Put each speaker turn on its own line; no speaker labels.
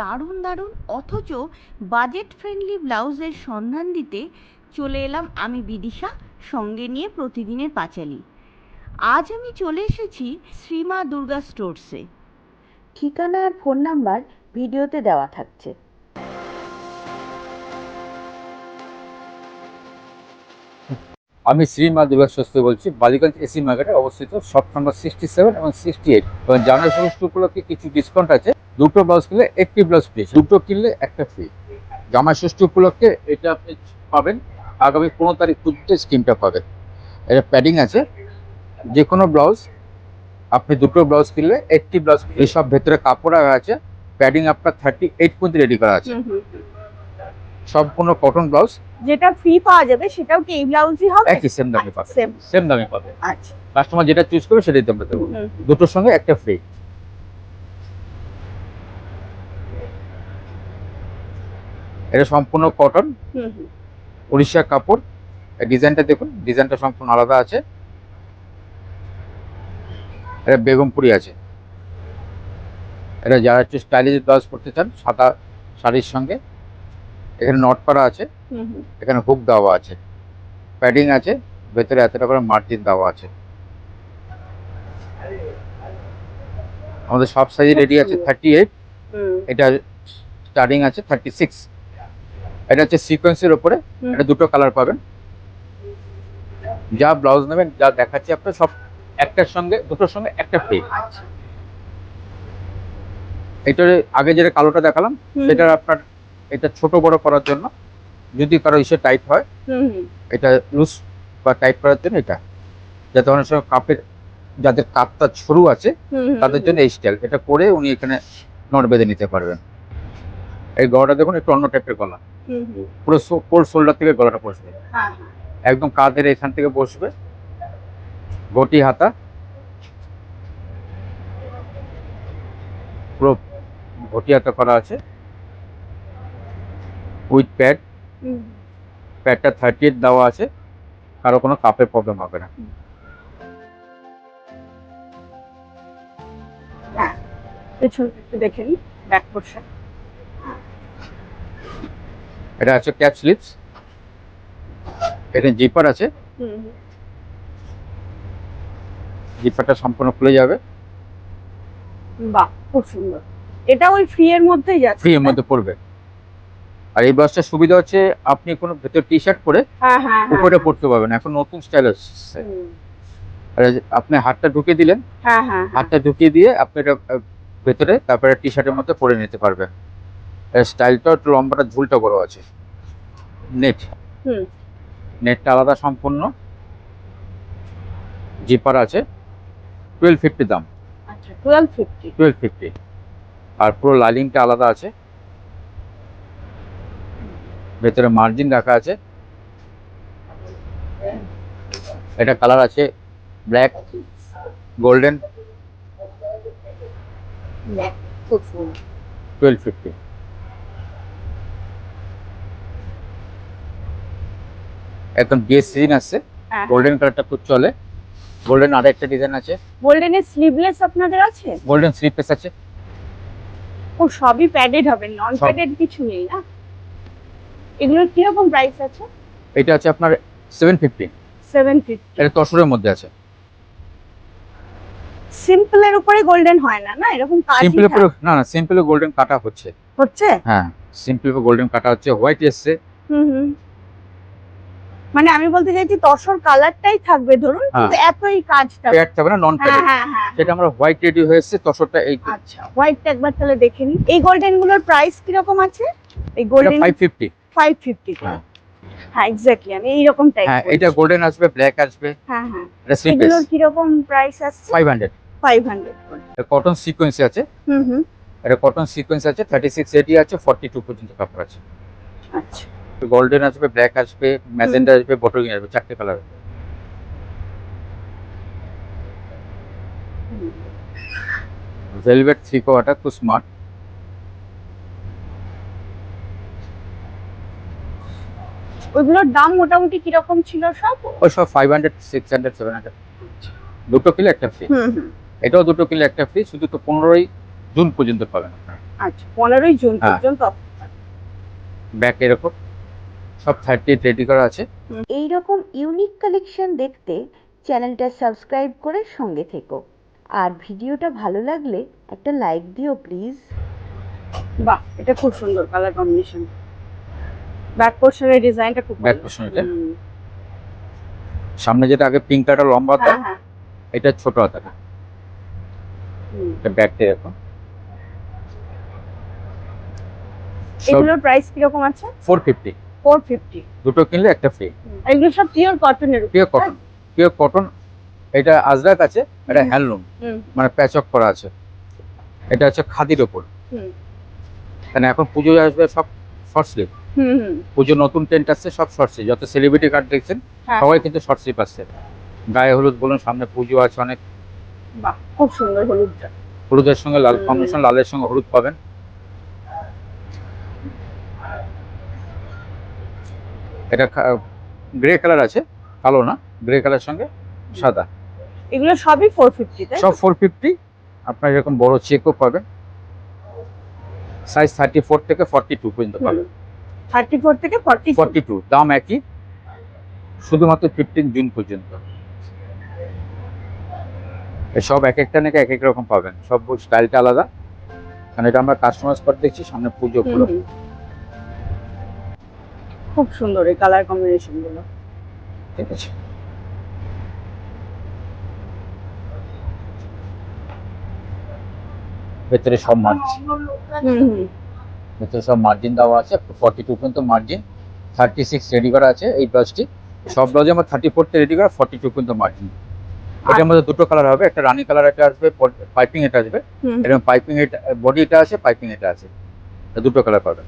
দারুণ দারুণ অথচ বাজেট ফ্রেন্ডলি ব্লাউজের সন্ধান দিতে চলে এলাম আমি বিদিশা, সঙ্গে নিয়ে প্রতিদিনের পাঁচালী। আজ আমি চলে এসেছি শ্রীমা দুর্গা স্টোরসে। ঠিকানা আর ফোন নাম্বার ভিডিওতে দেওয়া থাকছে।
আমি শ্রীমা দুর্গা স্টোরস থেকে বলছি, বালিগঞ্জ এসি মার্কেটে অবস্থিত, শপ নাম্বার 67 এবং 68। এবং জানুয়ারি ফার্স্ট উপলক্ষে কিছু ডিসকাউন্ট আছে। দুটো ব্লাউজ কিনলে একটি ব্লাউজ ফ্রি, দুটো কিনলে একটা ফ্রি। জামাই ষষ্ঠী উপলক্ষে এটা আপনি পাবেন। আগামী 15 তারিখ পর্যন্ত স্কিমটা পাবেন। এটা প্যাডিং আছে, যে কোনো ব্লাউজ আপনি দুটো ব্লাউজ কিনলে একটি ব্লাউজ, এইসব ভেতরে কাপড় আছে। প্যাডিং আপনার 38 পর্যন্ত রেডি করা আছে, সম্পূর্ণ কটন ব্লাউজ।
যেটা ফ্রি পাওয়া যাবে সেটাও কি এই ব্লাউজই হবে?
একই সেম দামে পাবে, সেম দামে পাবে।
আচ্ছা,
কাস্টমার যেটা চুজ করবে সেটাই আমরা দেবো। দুটোর সঙ্গে একটা ফ্রি। এটা সম্পূর্ণ কটন, উড়িষ্যা কাপড়। ডিজাইনটা দেখুন, ডিজাইনটা সম্পূর্ণ আলাদা আছে। এটা বেগমপুরি আছে। এটা যারা একটু স্টাইলিশ ব্লাউজ পরতে চান সাদা শাড়ির সঙ্গে, এখানে নট করা আছে, এখানে হুক দেওয়া আছে, প্যাডিং আছে, ভেতরে এতটা করে মার্জিন দেওয়া আছে। আমাদের সব সাইজ রেডি আছে 38। এটা স্টার্টিং আছে 36। এটা হচ্ছে সিকোয়েন্সের উপরে। এটা দুটো কালার পাবেন। যা ব্লাউজ নেবেন, যা দেখাচ্ছি আপনার সব একটার সঙ্গে দুটোর সঙ্গে একটা ফ্রি। এটার আগে যেটা কালোটা দেখালাম সেটা আপনার, এটা ছোট বড় করার জন্য, যদি কারো ইসে টাইট হয় এটা লুজ বা টাইট করার জন্য এটা, যাতে অনেক সময় কাপের যাদের কাপটা সরু আছে তাদের জন্য এই স্টাইল। এটা করে উনি এখানে নট বেঁধে নিতে পারবেন। এই গলাটা দেখুন, একটু অন্য টাইপের গলা, পুরো কোল্ড শোল্ডার থেকে গলাটা বসবে, একদম কাঁধের এখান থেকে বসবে, গটি হাতা, পুরো ঘটি হাতা করা আছে উইথ প্যাড। প্যাডটা 38 দেওয়া আছে, কারো কোনো কাপের প্রবলেম হবে না।
দেখেন ব্যাক পোরশন,
এটা আছে ক্যাপ স্লিপস, এটা জিপার আছে, জিপারটা সম্পূর্ণ খুলে যাবে।
বাহ, খুব সুন্দর। এটা ওই ফ্রি এর মধ্যেই যাচ্ছে,
ফ্রি এর মধ্যে পড়বে। আর এই ব্লাউজটার সুবিধা হচ্ছে আপনি কোনো ভেতর টি শার্ট পরে উপরে পড়তে পারবেন, এখন নতুন স্টাইল আসছে। আর আপনি হাতটা ঢুকিয়ে দিলেন, হাতটা ঢুকিয়ে দিয়ে আপনি এটা ভেতরে তারপরে টি শার্টের মধ্যে পরে নিতে পারবেন। স্টাইলটা একটু লম্বাটা ঝুলটা বড় আছে। নেট, নেটটা আলাদা সম্পূর্ণ। জিপার আছে, 1250 দাম।
আচ্ছা, 1250।
আর পুরো লাইনিংটা আলাদা আছে, ভেতরে মার্জিন রাখা আছে। এটা কালার আছে ব্ল্যাক, গোল্ডেন। 1250। একদম বিয়ে সিজন আসছে, গোল্ডেন কালারটা খুব চলে। গোল্ডেন আর একটা ডিজাইন আছে।
গোল্ডেনের স্লিভলেস আপনাদের আছে?
গোল্ডেন স্লিভলেস আছে।
ও, সবই প্যাডেড হবে, নন প্যাডেড কিছু নেই না? এগুলোর কি রকম প্রাইস আছে?
এটা আছে আপনার 750। এটা তসরের মধ্যে আছে।
সিম্পলের উপরে গোল্ডেন হয় না, না এরকম কাজ?
সিম্পলের উপরে না, না সিম্পলে গোল্ডেন কাটা হচ্ছে। হ্যাঁ, সিম্পল গোল্ডেন কাটা হচ্ছে, হোয়াইট এসছে।
মানে আমি বলতে চাইছি তসর কালারটাই থাকবে ধরুন, কিন্তু এতই কাজটা
প্যাড থাকবে না, নন প্যাড। সেটা আমরা হোয়াইট রেডি হয়েছে, তসরটা এই।
আচ্ছা, হোয়াইটটা একবার তাহলে দেখে নিন। এই গোল্ডেন গুলোর প্রাইস কি রকম আছে? এই গোল্ডেন 550। হ্যাঁ, এক্স্যাক্টলি, আমি এই রকম টাইপ।
হ্যাঁ, এটা গোল্ডেন আসবে, ব্ল্যাক আসবে।
হ্যাঁ, এটা স্লিভলেস। এগুলোর কি রকম প্রাইস আছে?
500। এটা কটন সিকোয়েন্স আছে। এটা কটন সিকোয়েন্স আছে, 36 এডি আছে, 42 পর্যন্ত কাপড় আছে।
আচ্ছা,
গোল্ডেন আসবে, ব্ল্যাক আসবে, ম্যাজেন্ডা আসবে, বটলিং আসবে, চারটে কালার। ভেলভেট থ্রি কোয়ার্টার, খুব স্মার্ট।
ওইগুলোর দাম মোটামুটি কি রকম ছিল সব?
ওই সব 500, 600, 700। দুটো কিলো একটা ফ্রি। এটাও দুটো কিলো একটা ফ্রি, শুধু তো 15ই জুন পর্যন্ত পাবেন আপনারা।
আচ্ছা 15ই জুন
হ্যাঁ।
পর্যন্ত।
ব্যাক এরকম সব 38 রেডি করা আছে।
এই রকম ইউনিক কালেকশন দেখতে চ্যানেলটা সাবস্ক্রাইব করে সঙ্গে থেকো, আর ভিডিওটা ভালো লাগলে একটা লাইক দিও প্লিজ। বাহ, এটা খুব সুন্দর কালার কম্বিনেশন। ব্যাক পোর্শনের ডিজাইনটা খুব
ব্যাক
ভালো।
পোর্শন এটা সামনে যেটা আগে পিঙ্ক কালার লম্বা
হ্যাঁ হ্যাঁ।
এটা ছোট হাতা, এটা ব্যাকটা এরকম।
এগুলোর প্রাইস কিরকম আছে?
450,
450।
দুটো কিনলে একটা ফ্রি।
এগুলো সব পিওর কটনের।
Pure cotton, pure cotton. এটা আজরাক আছে, এটা হ্যান্ডলুম, মানে প্যাচক করা আছে। এটা হচ্ছে খাদির ওপর। কারণ এখন পুজো আসবে, সব শর্ট স্লিভ। পুজো নতুন টেন্ট আসছে, সব শর্ট স্লিভ। যত সেলিব্রিটি কার্ড দেখছেন সবাই কিন্তু শর্ট স্লিভ আসছে। গায়ে হলুদ বলুন, সামনে পুজো আছে অনেক।
বাহ, খুব সুন্দর হলুদটা।
হলুদের সঙ্গে লাল কম্বিনেশন, লালের সঙ্গে হলুদ পাবেন। এটা গ্রে কালার আছে, কালো না, গ্রে কালার সঙ্গে সাদা।
এগুলো সবই 450, তাই
সব 450। আপনার এরকম বড় চেকও পাবেন, সাইজ 34 থেকে 42 পর্যন্ত পাবেন।
34 থেকে
42 দাম একই, শুধুমাত্র 15 জুন পর্যন্ত। সব এক একটা নাকি এক এক রকম পাবেন, সব স্টাইলটা আলাদা। কারণ এটা আমরা কাস্টমার স্পট দেখছি, সামনে পুজো উপলক্ষে।
খুব সুন্দর এই কালার কম্বিনেশন গুলো।
ঠিক আছে, ভেতরে সব মার্জিন, ভেতরে সব মার্জিন দেওয়া আছে। 42 পর্যন্ত মার্জিন, 36 রেডি করা আছে। এই ব্লাউজটি সব ব্লাউজে আমার 34 তে রেডি করা, 42 পর্যন্ত মার্জিন। এটার মধ্যে দুটো কালার হবে, একটা রানী কালার এটা আসবে, পাইপিং এটা আসবে। এরকম পাইপিং এটা, বডি এটা আছে, পাইপিং এটা আছে, দুটো কালার পাবেন।